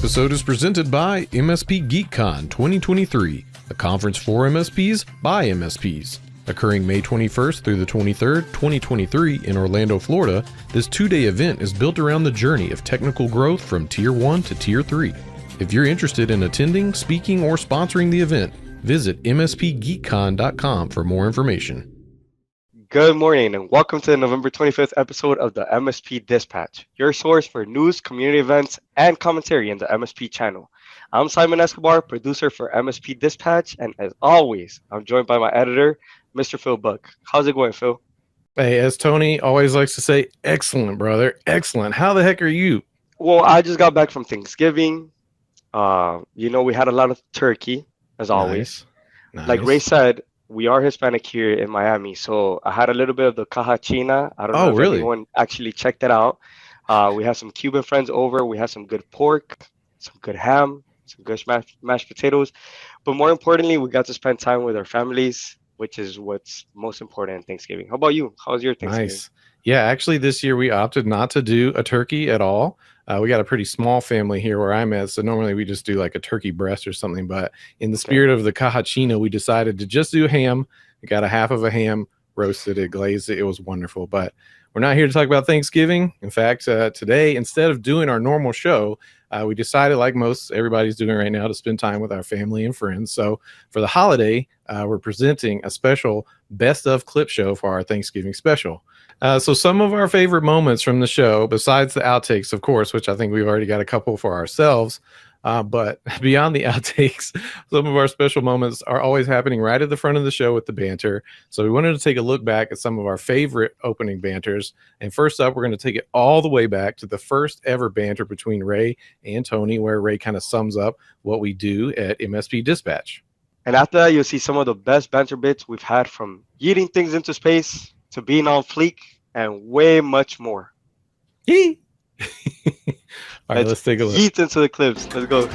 episode is presented by MSP GeekCon 2023, a conference for MSPs by MSPs. Occurring May 21st through the 23rd, 2023 in Orlando, Florida, this two-day event is built around the journey of technical growth from Tier 1 to Tier 3. If you're interested in attending, speaking, or sponsoring the event, visit mspgeekcon.com for more information. Good morning and welcome to the November 25th episode of the MSP Dispatch, your source for news, community events, and commentary in the MSP channel. I'm Simon Escobar, producer for MSP Dispatch, and as always, I'm joined by my editor, Mr. Phil Buck. How's it going, Phil? Hey, as Tony always likes to say, excellent, brother, excellent. How the heck are you? Well, I just got back from Thanksgiving. We had a lot of turkey, as always. Nice. Like Ray said, we are Hispanic here in Miami, so I had a little bit of the caja china. I don't know if anyone actually checked it out. We had some Cuban friends over. We had some good pork, some good ham, some good mashed potatoes. But more importantly, we got to spend time with our families, which is what's most important in Thanksgiving. How about you? How was your Thanksgiving? Nice. Yeah, actually this year we opted not to do a turkey at all. We got a pretty small family here where I'm at, so normally we just do like a turkey breast or something. But in the spirit of the caja china, we decided to just do ham. We got a half of a ham, roasted it, glazed it. It was wonderful. But we're not here to talk about Thanksgiving. In fact, today, instead of doing our normal show, we decided, like most everybody's doing right now, to spend time with our family and friends. So for the holiday, we're presenting a special best of clip show for our Thanksgiving special. So some of our favorite moments from the show, besides the outtakes, of course, which I think we've already got a couple for ourselves, but beyond the outtakes, some of our special moments are always happening right at the front of the show with the banter. So we wanted to take a look back at some of our favorite opening banters. And first up, we're going to take it all the way back to the first ever banter between Ray and Tony, where Ray kind of sums up what we do at MSP Dispatch. And after that, you'll see some of the best banter bits we've had, from yeeting things into space to being on fleek and way much more. Yee! All right, let's take a look. Yeet into the clips. Let's go.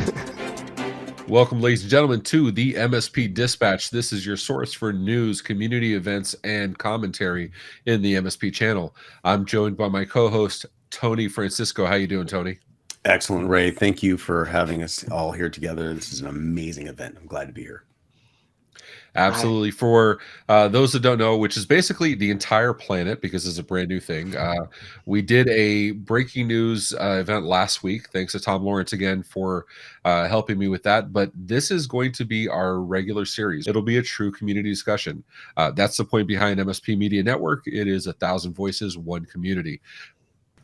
Welcome, ladies and gentlemen, to the MSP Dispatch. This is your source for news, community events, and commentary in the MSP channel. I'm joined by my co-host, Tony Francisco. How you doing, Tony? Excellent, Ray. Thank you for having us all here together. This is an amazing event. I'm glad to be here. Absolutely. For those that don't know, which is basically the entire planet, because it's a brand new thing, we did a breaking news event last week. Thanks to Tom Lawrence again for helping me with that. But this is going to be our regular series. It'll be a true community discussion. That's the point behind MSP Media Network. It is 1,000 voices, one community.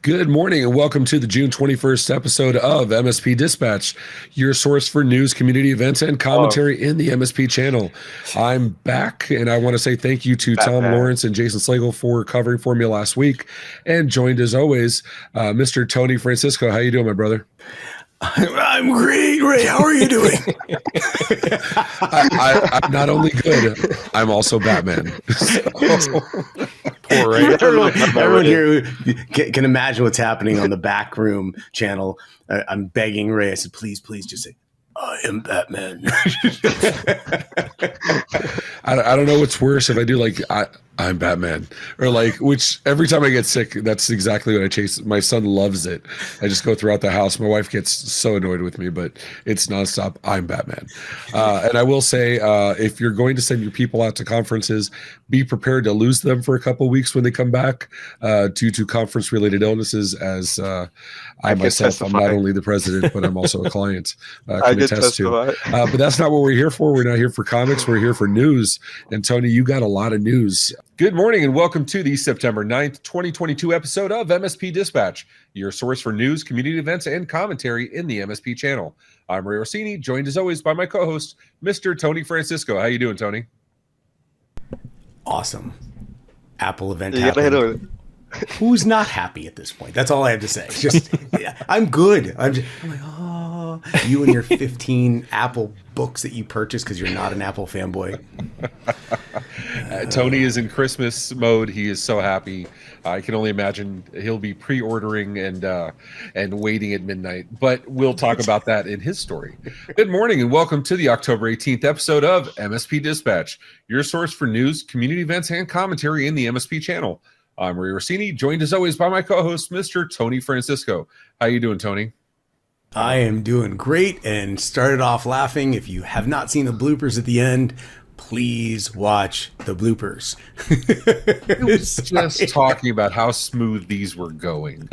Good morning and welcome to the June 21st episode of MSP Dispatch, your source for news, community events, and commentary in the MSP channel. I'm back, and I want to say thank you to Tom Lawrence and Jason Slagle for covering for me last week, and joined as always, Mr. Tony Francisco. How you doing, my brother? I'm great, Ray. How are you doing? I'm not only good, I'm also Batman. Poor Ray. Everyone here can imagine what's happening on the Backroom channel. I'm begging Ray. I said, please just say, I am Batman. I don't know what's worse if I do like I'm Batman, or like, which every time I get sick, that's exactly what I chase. My son loves it. I just go throughout the house. My wife gets so annoyed with me, but it's nonstop. I'm Batman. And I will say, if you're going to send your people out to conferences, be prepared to lose them for a couple of weeks when they come back due to conference related illnesses, as I myself, I'm not only the president, but I'm also a client. Can attest to. But that's not what we're here for. We're not here for comics. We're here for news. And Tony, you got a lot of news. Good morning and welcome to the September 9th, 2022 episode of MSP Dispatch, your source for news, community events, and commentary in the MSP channel. I'm Ray Orsini, joined as always by my co-host, Mr. Tony Francisco. How you doing, Tony? Awesome. Apple event happened. Who's not happy at this point? That's all I have to say. Just, I'm good. I'm like, oh, you and your 15 Apple books that you purchased because you're not an Apple fanboy. Tony is in Christmas mode. He is so happy. I can only imagine he'll be pre-ordering and waiting at midnight. But we'll talk about that in his story. Good morning and welcome to the October 18th episode of MSP Dispatch, your source for news, community events, and commentary in the MSP channel. I'm Ray Orsini, joined as always by my co-host, Mr. Tony Francisco. How you doing, Tony? I am doing great and started off laughing. If you have not seen the bloopers at the end, please watch the bloopers. It was just talking about how smooth these were going.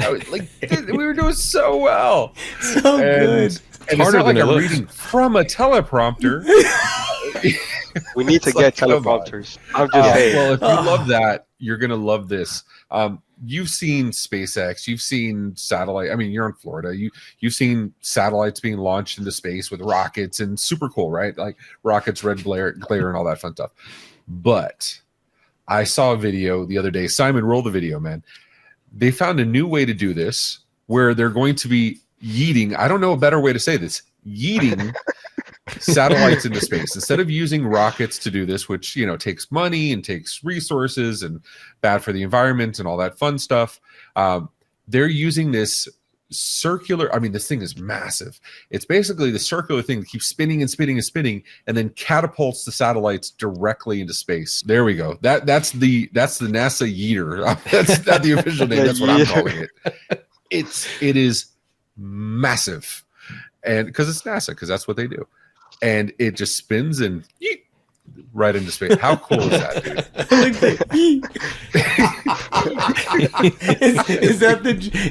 We were doing so well. So good. And it's not like I'm reading from a teleprompter. We need to get teleprompters. I'm just saying. Well, if you love that, you're going to love this. You've seen SpaceX. You've seen satellite. I mean, you're in Florida. You've seen satellites being launched into space with rockets, and super cool, right? Like rockets, red glare, and all that fun stuff. But I saw a video the other day. Simon, roll the video, man. They found a new way to do this where they're going to be yeeting. I don't know a better way to say this. Yeeting satellites into space instead of using rockets to do this, which takes money and takes resources and bad for the environment and all that fun stuff. They're using this circular. I mean, this thing is massive. It's basically the circular thing that keeps spinning and spinning and spinning, and then catapults the satellites directly into space. There we go. That's the NASA yeeter. That's not the official name. That's what I'm calling it. It is massive, and because it's NASA, because that's what they do. And it just spins and right into space. How cool is that, dude?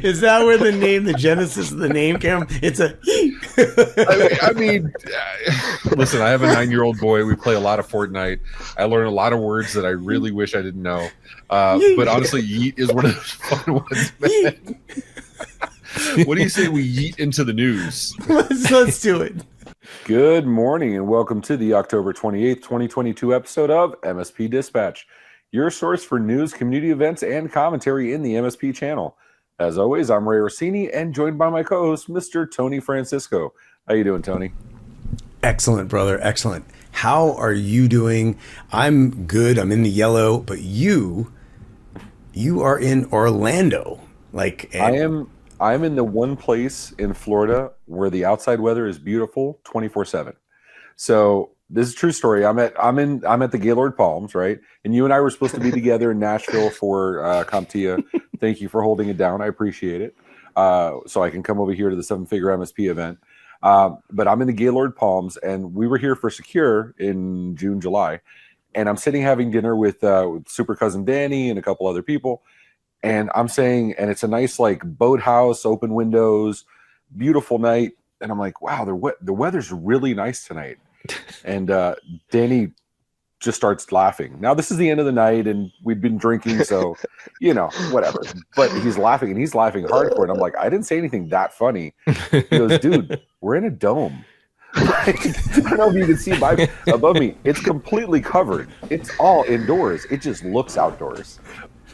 Is that where the genesis of the name came? It's a. I mean, listen. I have a 9-year-old boy. We play a lot of Fortnite. I learn a lot of words that I really wish I didn't know. But honestly, yeet is one of those fun ones, man. What do you say we yeet into the news? Let's do it. Good morning and welcome to the October 28th, 2022 episode of MSP Dispatch, your source for news, community events, and commentary in the MSP channel. As always, I'm Ray Orsini and joined by my co-host, Mr. Tony Francisco. How you doing, Tony? Excellent, brother. Excellent. How are you doing? I'm good. I'm in the yellow, but you are in Orlando. I'm in the one place in Florida where the outside weather is beautiful 24/7. So this is a true story. I'm at the Gaylord Palms, right? And you and I were supposed to be together in Nashville for CompTIA. Thank you for holding it down. I appreciate it. So I can come over here to the 7-figure MSP event. But I'm in the Gaylord Palms, and we were here for Secure in June, July. And I'm sitting having dinner with Super Cousin Danny and a couple other people. And I'm saying, and it's a nice boathouse, open windows, beautiful night. And I'm like, wow, the weather's really nice tonight. And Danny just starts laughing. Now, this is the end of the night and we'd been drinking, so, whatever. But he's laughing and he's laughing hardcore. And I'm like, I didn't say anything that funny. He goes, dude, we're in a dome. I don't know if you can see above me. It's completely covered. It's all indoors. It just looks outdoors.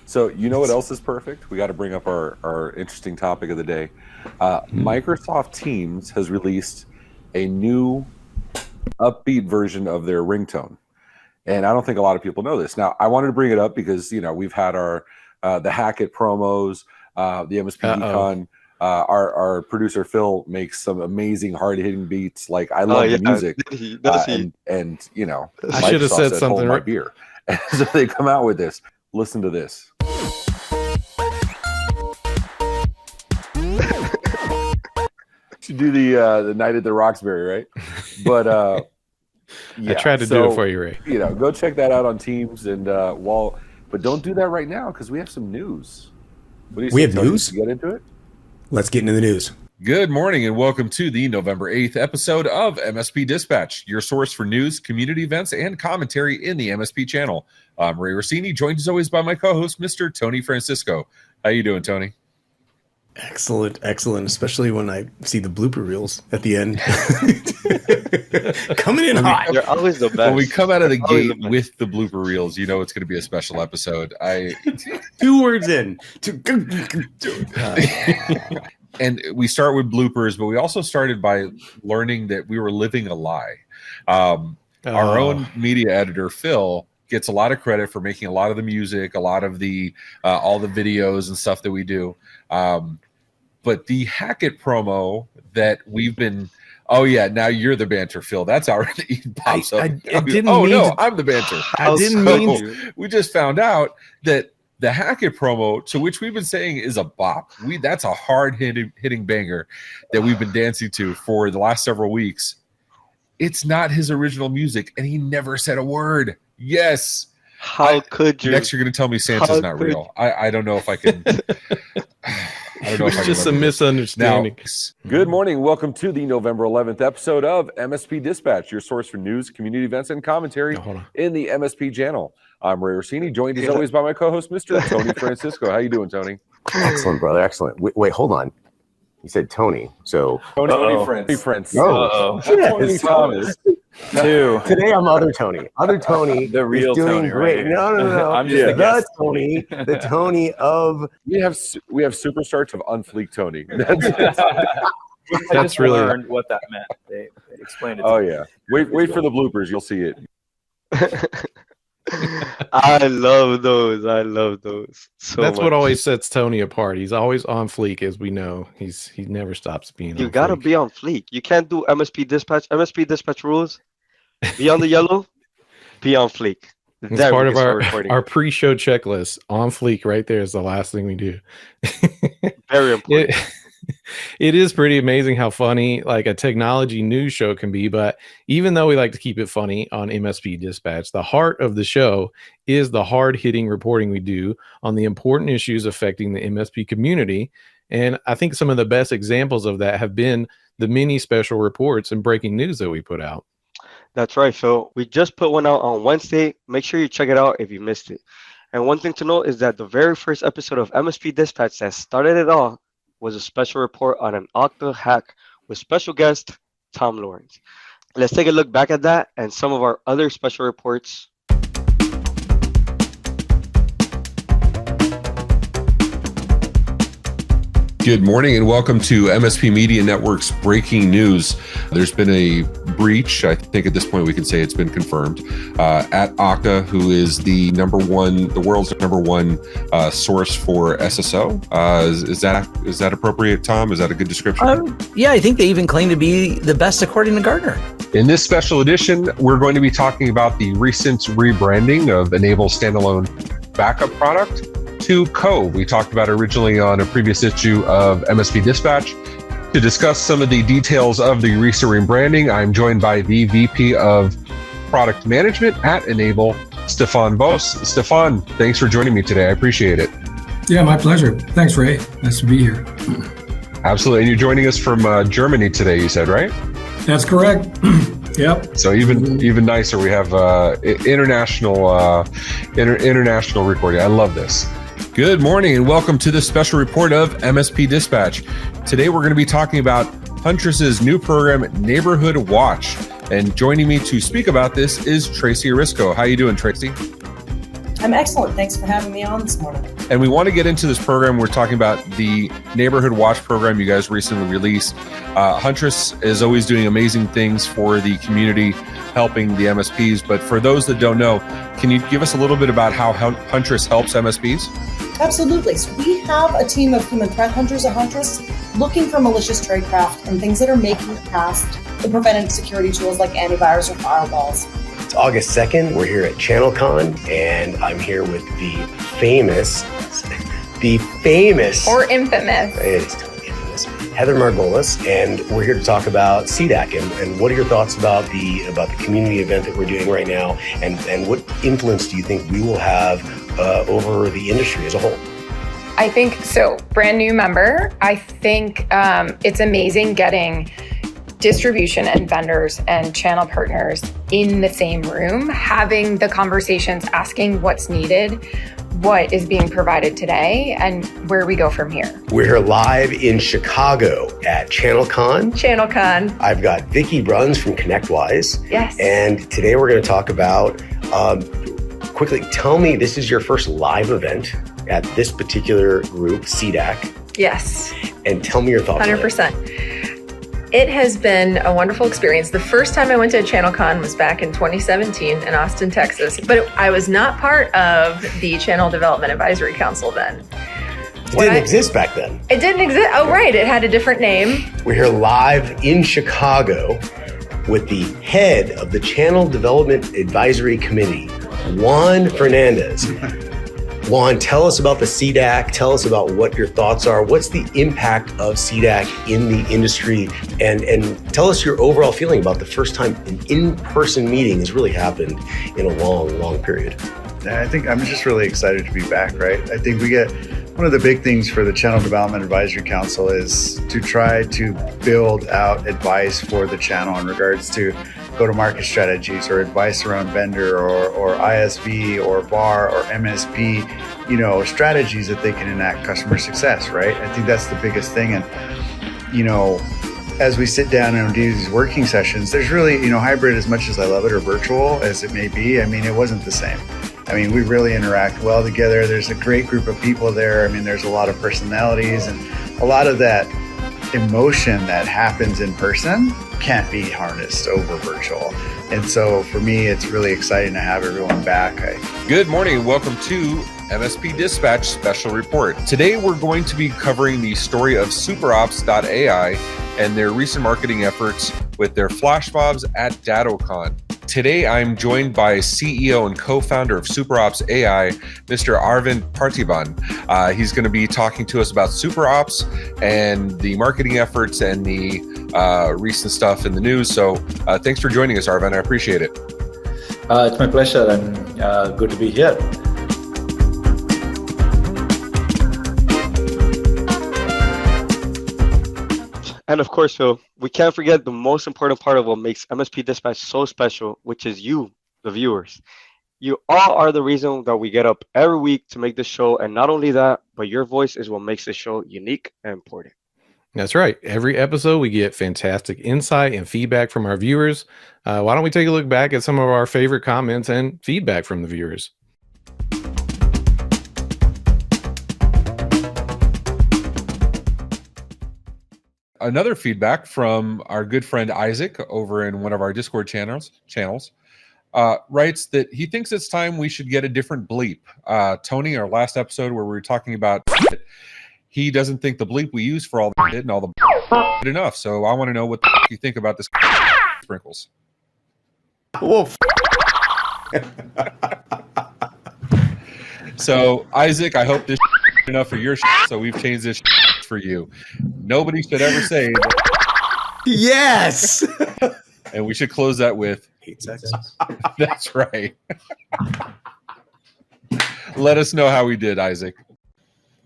So you know what else is perfect? We got to bring up our interesting topic of the day. Microsoft Teams has released a new upbeat version of their ringtone. And I don't think a lot of people know this. Now, I wanted to bring it up because, we've had our the Hackett promos, the MSP Econ. Our producer, Phil, makes some amazing hard-hitting beats. I love the music. And I should have said something right beer. And so they come out with this. Listen to this. To do the Night at the Roxbury, right? But I tried to do it for you, Ray. Go check that out on Teams, and but don't do that right now because we have some news. What do you we have news? Get into it. Let's get into the news. Good morning and welcome to the November 8th episode of MSP Dispatch, your source for news, community events, and commentary in the MSP channel. I'm Ray Orsini, joined as always by my co-host, Mr. Tony Francisco. How you doing, Tony? Excellent, especially when I see the blooper reels at the end. Coming in hot. They're always the best. When we come out of the gate with the blooper reels, it's going to be a special episode. 2 words in. And we start with bloopers, but we also started by learning that we were living a lie. Our own media editor, Phil, gets a lot of credit for making a lot of the music, a lot of the all the videos and stuff that we do. But the Hackett promo that we've been, now you're the Banter, Phil. That's already pops up. I didn't mean I'm the Banter. I didn't mean to. We just found out that The Hackett promo, to which we've been saying is a bop. That's a hard hitting banger that we've been dancing to for the last several weeks. It's not his original music, and he never said a word. Yes. How could you? Next, you're going to tell me Santa's not real. I don't know if I can. I don't know if I can. It's just a misunderstanding. Now, good morning. Welcome to the November 11th episode of MSP Dispatch, your source for news, community events, and commentary in the MSP channel. I'm Ray Orsini, joined as always by my co-host, Mr. Tony Francisco. How you doing, Tony? Excellent, brother. Excellent. Wait, hold on. You said Tony, so Tony Friends. Oh, Tony Thomas. Today I'm other Tony. Other Tony, the real is doing Tony, great. Right? No. I'm just the Tony, the Tony of. We have superstars of Unfleek Tony. That's really learned what that meant. They explained it. Oh yeah. Wait for the bloopers. You'll see it. I love those. So that's much. what always sets Tony apart. He's always on fleek, as we know. He never stops being. You gotta be on fleek. You can't do MSP Dispatch. MSP Dispatch rules: be on the yellow, be on fleek. It's part of our pre-show checklist. On fleek, right there is the last thing we do. Very important. It is pretty amazing how funny like a technology news show can be, but even though we like to keep it funny on MSP Dispatch, the heart of the show is the hard-hitting reporting we do on the important issues affecting the MSP community. And I think some of the best examples of that have been the many special reports and breaking news that we put out. That's right, Phil. We just put one out on Wednesday. Make sure you check it out if you missed it. And one thing to note is that the very first episode of MSP Dispatch that started it all was a special report on an Okta hack with special guest Tom Lawrence. Let's take a look back at that and some of our other special reports. good morning and welcome to MSP Media Network's breaking news. There's been a breach. I think at this point we can say it's been confirmed at Okta, who is the world's number one source for SSO. Is that appropriate, Tom? Is that a good description? Yeah, I think they even claim to be the best according to Gartner. In this special edition, we're going to be talking about the recent rebranding of Enable's standalone backup product to Cove. We talked about it originally on a previous issue of MSP Dispatch. To discuss some of the details of the recent rebranding, I'm joined by the VP of Product Management at Enable, Stefan Bos. Stefan, thanks for joining me today. I appreciate it. Yeah, my pleasure. Thanks, Ray. Nice to be here. Absolutely. And you're joining us from Germany today, you said, right? That's correct. Yep. So even nicer. We have international recording. I love this. Good morning and welcome to this special report of MSP Dispatch. Today we're going to be talking about Huntress's new program, Neighborhood Watch. And joining me to speak about this is Tracy Arisco. How you doing, Tracy? I'm excellent. Thanks for having me on this morning. And we want to get into this program. We're talking about the Neighborhood Watch program you guys recently released. Huntress is always doing amazing things for the community, helping the MSPs. But for those that don't know, can you give us a little bit about how Huntress helps MSPs? Absolutely. So we have a team of human threat hunters at Huntress looking for malicious tradecraft and things that are making it past the preventative security tools like antivirus or firewalls. It's August 2nd. We're here at ChannelCon, and I'm here with the famous, or infamous. It is totally infamous, Heather Margolis, and we're here to talk about CDAC and what are your thoughts about the community event that we're doing right now, and what influence do you think we will have over the industry as a whole? I think so. Brand new member. I think it's amazing getting distribution and vendors and channel partners in the same room, having the conversations, asking what's needed, what is being provided today, and where we go from here. We're here live in Chicago at ChannelCon. ChannelCon. I've got Vicki Bruns from ConnectWise. Yes. And today we're going to talk about, quickly, tell me, this is your first live event at this particular group, CDAC. Yes. And tell me your thoughts 100%. on it. It has been a wonderful experience. The first time I went to a ChannelCon was back in 2017 in Austin, Texas, but I was not part of the Channel Development Advisory Council then. It didn't exist back then. It didn't exist. Oh, right. It had a different name. We're here live in Chicago with the head of the Channel Development Advisory Committee, Juan Fernandez. Juan, tell us about the CDAC. Tell us about what your thoughts are. What's the impact of CDAC in the industry? And tell us your overall feeling about the first time an in-person meeting has really happened in a long, long period. I think I'm just really excited to be back, right? I think we get one of the big things for the Channel Development Advisory Council is to try to build out advice for the channel in regards to go-to-market strategies or advice around vendor or ISV or VAR or MSP, strategies that they can enact customer success, right? I think that's the biggest thing. And, as we sit down and do these working sessions, there's really, hybrid, as much as I love it, or virtual as it may be, it wasn't the same. We really interact well together. There's a great group of people there. There's a lot of personalities, and a lot of that emotion that happens in person can't be harnessed over virtual. And so for me, it's really exciting to have everyone back. Good morning and welcome to MSP Dispatch Special Report. Today, we're going to be covering the story of SuperOps.ai and their recent marketing efforts with their flash mobs at DattoCon. Today, I'm joined by CEO and co-founder of SuperOps.ai, Mr. Arvind Parthiban. He's going to be talking to us about SuperOps and the marketing efforts and the recent stuff in the news. So thanks for joining us, Arvind. I appreciate it. It's my pleasure, and good to be here. And of course, Phil, we can't forget the most important part of what makes MSP Dispatch so special, which is you, the viewers. You all are the reason that we get up every week to make this show. And not only that, but your voice is what makes the show unique and important. That's right. Every episode, we get fantastic insight and feedback from our viewers. Why don't we take a look back at some of our favorite comments and feedback from the viewers? Another feedback from our good friend Isaac over in one of our Discord channels writes that he thinks it's time we should get a different bleep. Tony, our last episode where we were talking about it, he doesn't think the bleep we use for all the shit and all the good enough. So I want to know what you think about this sprinkles. Wolf. So Isaac, I hope this is enough for your shit, so we've changed this for you. Nobody should ever say that. Yes. And we should close that with hate sex. That's right. Let us know how we did, Isaac.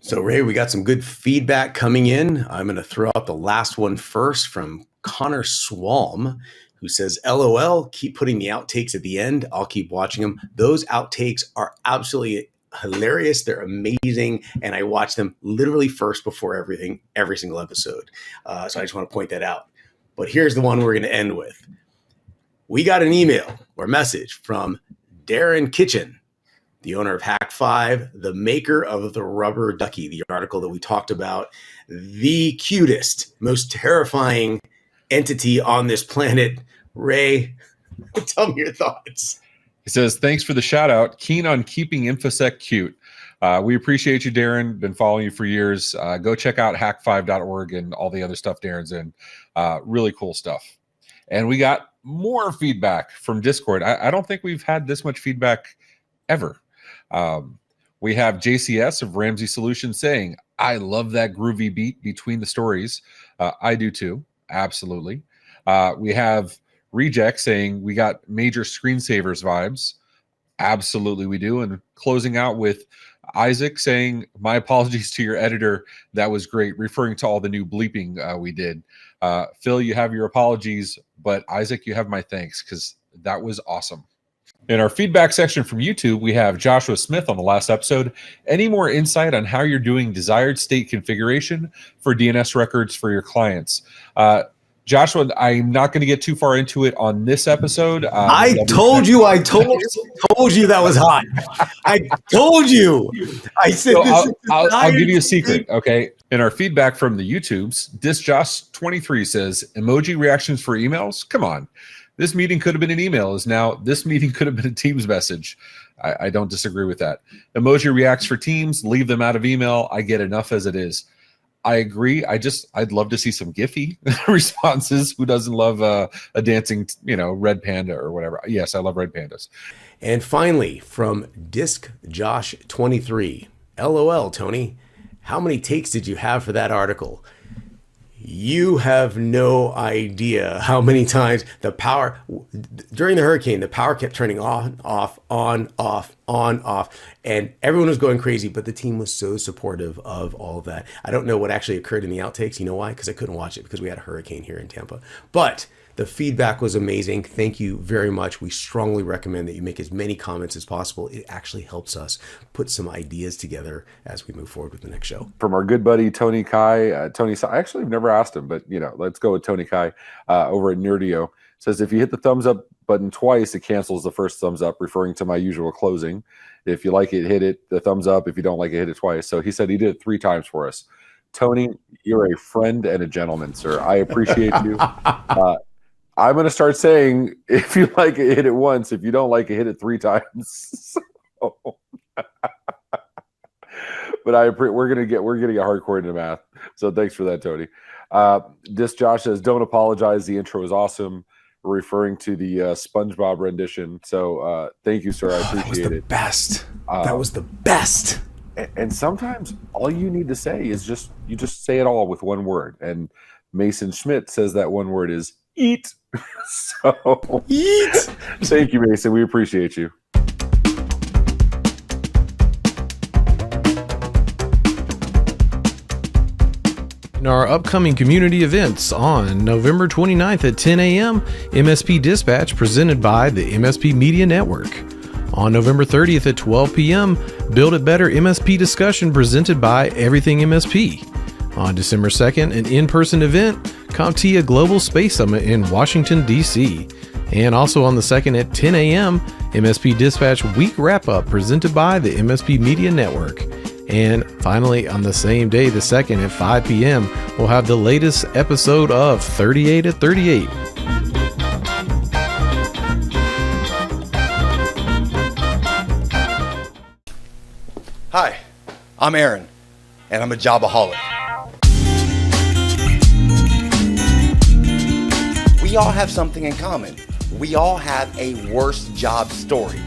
So Ray, we got some good feedback coming in. I'm going to throw out the last one first from Connor Swalm, who says, LOL, keep putting the outtakes at the end. I'll keep watching them. Those outtakes are absolutely hilarious. They're amazing. And I watch them literally first before everything, every single episode. So I just want to point that out. But here's the one we're going to end with. We got an email or message from Darren Kitchen, the owner of Hack5, the maker of the rubber ducky, the article that we talked about, the cutest, most terrifying entity on this planet. Ray, tell me your thoughts. He says, thanks for the shout out. Keen on keeping InfoSec cute. We appreciate you, Darren. Been following you for years. Go check out hack5.org and all the other stuff Darren's in. Really cool stuff. And we got more feedback from Discord. I don't think we've had this much feedback ever. We have JCS of Ramsey Solutions saying, I love that groovy beat between the stories. I do too. Absolutely. We have Reject saying we got major screensavers vibes. Absolutely we do. And closing out with Isaac saying, my apologies to your editor. That was great, referring to all the new bleeping we did. Phil, you have your apologies, but Isaac, you have my thanks because that was awesome. In our feedback section from YouTube, we have Joshua Smith on the last episode. Any more insight on how you're doing desired state configuration for DNS records for your clients? Joshua, I'm not going to get too far into it on this episode. I told you that was hot. I told you. I said so I'll give you a secret, okay? In our feedback from the YouTubes, DisJosh23 says, emoji reactions for emails? Come on. This meeting could have been an email. Is now this meeting could have been a Teams message. I don't disagree with that. Emoji reacts for Teams. Leave them out of email. I get enough as it is. I agree. I'd love to see some Giphy responses. Who doesn't love a dancing, red panda or whatever? Yes, I love red pandas. And finally, from Disc Josh 23, LOL, Tony, how many takes did you have for that article? You have no idea how many times during the hurricane, the power kept turning on, off, on, off, on, off, and everyone was going crazy, but the team was so supportive of all of that. I don't know what actually occurred in the outtakes. You know why? Because I couldn't watch it because we had a hurricane here in Tampa. But the feedback was amazing. Thank you very much. We strongly recommend that you make as many comments as possible. It actually helps us put some ideas together as we move forward with the next show. From our good buddy, Tony Kai. I actually have never asked him, but, let's go with Tony Kai over at Nerdio. Says, if you hit the thumbs up button twice, it cancels the first thumbs up, referring to my usual closing. If you like it, hit the thumbs up. If you don't like it, hit it twice. So he said he did it 3 times for us. Tony, you're a friend and a gentleman, sir. I appreciate you. I'm going to start saying, if you like it, hit it once. If you don't like it, hit it 3 times. But we're getting hardcore into math. So thanks for that, Tony. Disc Josh says, don't apologize. The intro is awesome. Referring to the SpongeBob rendition. So thank you, sir. I appreciate it. That was the best. And sometimes all you need to say is you just say it all with one word. And Mason Schmidt says that one word is eat. So eat. Thank you, Mason. We appreciate you. In our upcoming community events on November 29th at 10 a.m., MSP Dispatch presented by the MSP Media Network. On November 30th at 12 p.m., Build It Better MSP discussion presented by Everything MSP. On December 2nd, an in-person event, CompTIA Global Space Summit in Washington, D.C. And also on the 2nd at 10 a.m., MSP Dispatch Week Wrap-Up presented by the MSP Media Network. And finally, on the same day, the 2nd at 5 p.m., we'll have the latest episode of 38 at 38. Hi, I'm Aaron, and I'm a jobaholic. We all have something in common. We all have a worst job story.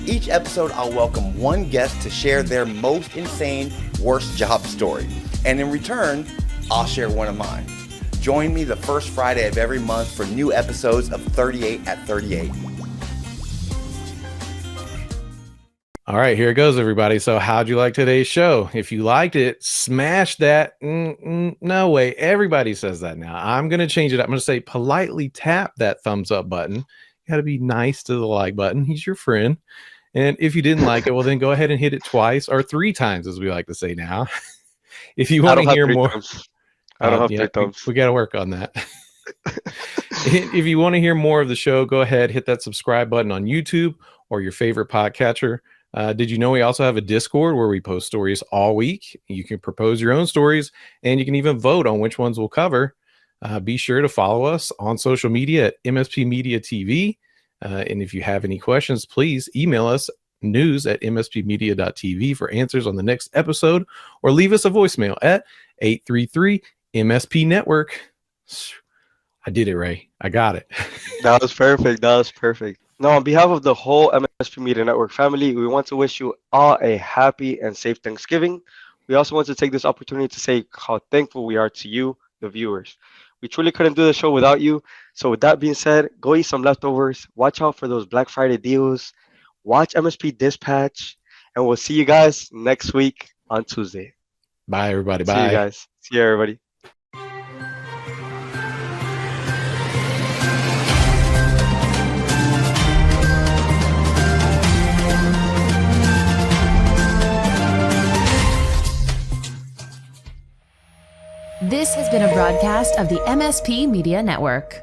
Each episode, I'll welcome one guest to share their most insane worst job story. And in return, I'll share one of mine. Join me the first Friday of every month for new episodes of 38 at 38. All right, here it goes, everybody. So how'd you like today's show? If you liked it, smash that. No way. Everybody says that now. I'm going to change it up. I'm going to say politely tap that thumbs up button. You got to be nice to the like button. He's your friend. And if you didn't like it, well, then go ahead and hit it twice or 3 times, as we like to say now. If you want to hear more, I don't have 3 thumbs. We got to work on that. If you want to hear more of the show, go ahead, hit that subscribe button on YouTube or your favorite podcatcher. Did you know we also have a Discord where we post stories all week? You can propose your own stories, and you can even vote on which ones we'll cover. Be sure to follow us on social media at MSP Media TV. And if you have any questions, please email us news@mspmedia.tv for answers on the next episode, or leave us a voicemail at 833-MSP Network. I did it, Ray. I got it. That was perfect. Now, on behalf of the whole MSP Media Network family, we want to wish you all a happy and safe Thanksgiving. We also want to take this opportunity to say how thankful we are to you, the viewers. We truly couldn't do the show without you. So with that being said, go eat some leftovers. Watch out for those Black Friday deals. Watch MSP Dispatch. And we'll see you guys next week on Tuesday. Bye, everybody. Bye. See you guys. See you, everybody. This has been a broadcast of the MSP Media Network.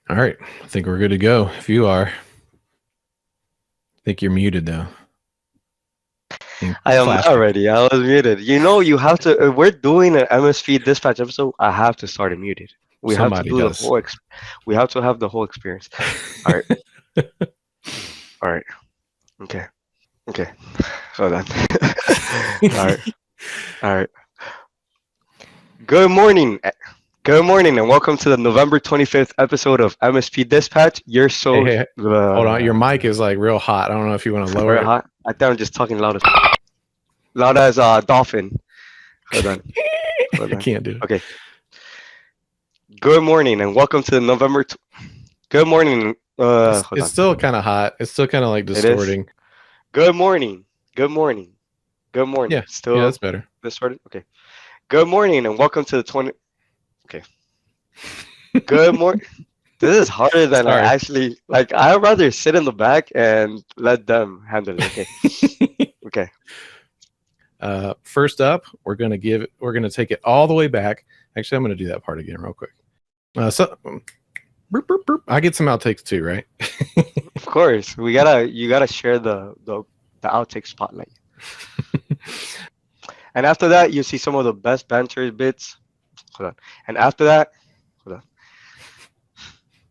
All right. I think we're good to go. If you are. I think you're muted, though. I am not ready. I was muted. You know, you have to. If we're doing an MSP Dispatch episode, I have to start it muted. We have to do the whole. We have to have the whole experience. All right. All right. Okay. Hold on. All right. Good morning, and welcome to the November 25th episode of MSP Dispatch. You're so Hey, hold on. Your mic is like real hot. I don't know if you want to lower it. Hot. I think I'm just talking loud as a dolphin. Hold on. I can't do it. Okay. Good morning, and welcome to the Good morning. It's still kind of hot. It's still kind of like distorting. Good morning. Yeah. Still. Yeah, that's better. Distorted. Okay. Good morning, and welcome to the Okay. Good morning. This is harder than I actually like. I'd rather sit in the back and let them handle it. Okay. Okay. First up, we're gonna take it all the way back. Actually, I'm gonna do that part again real quick. Burp, burp, burp. I get some outtakes too, right? Of course, you gotta share the outtake spotlight. And after that, you see some of the best banter bits. Hold on. And after that,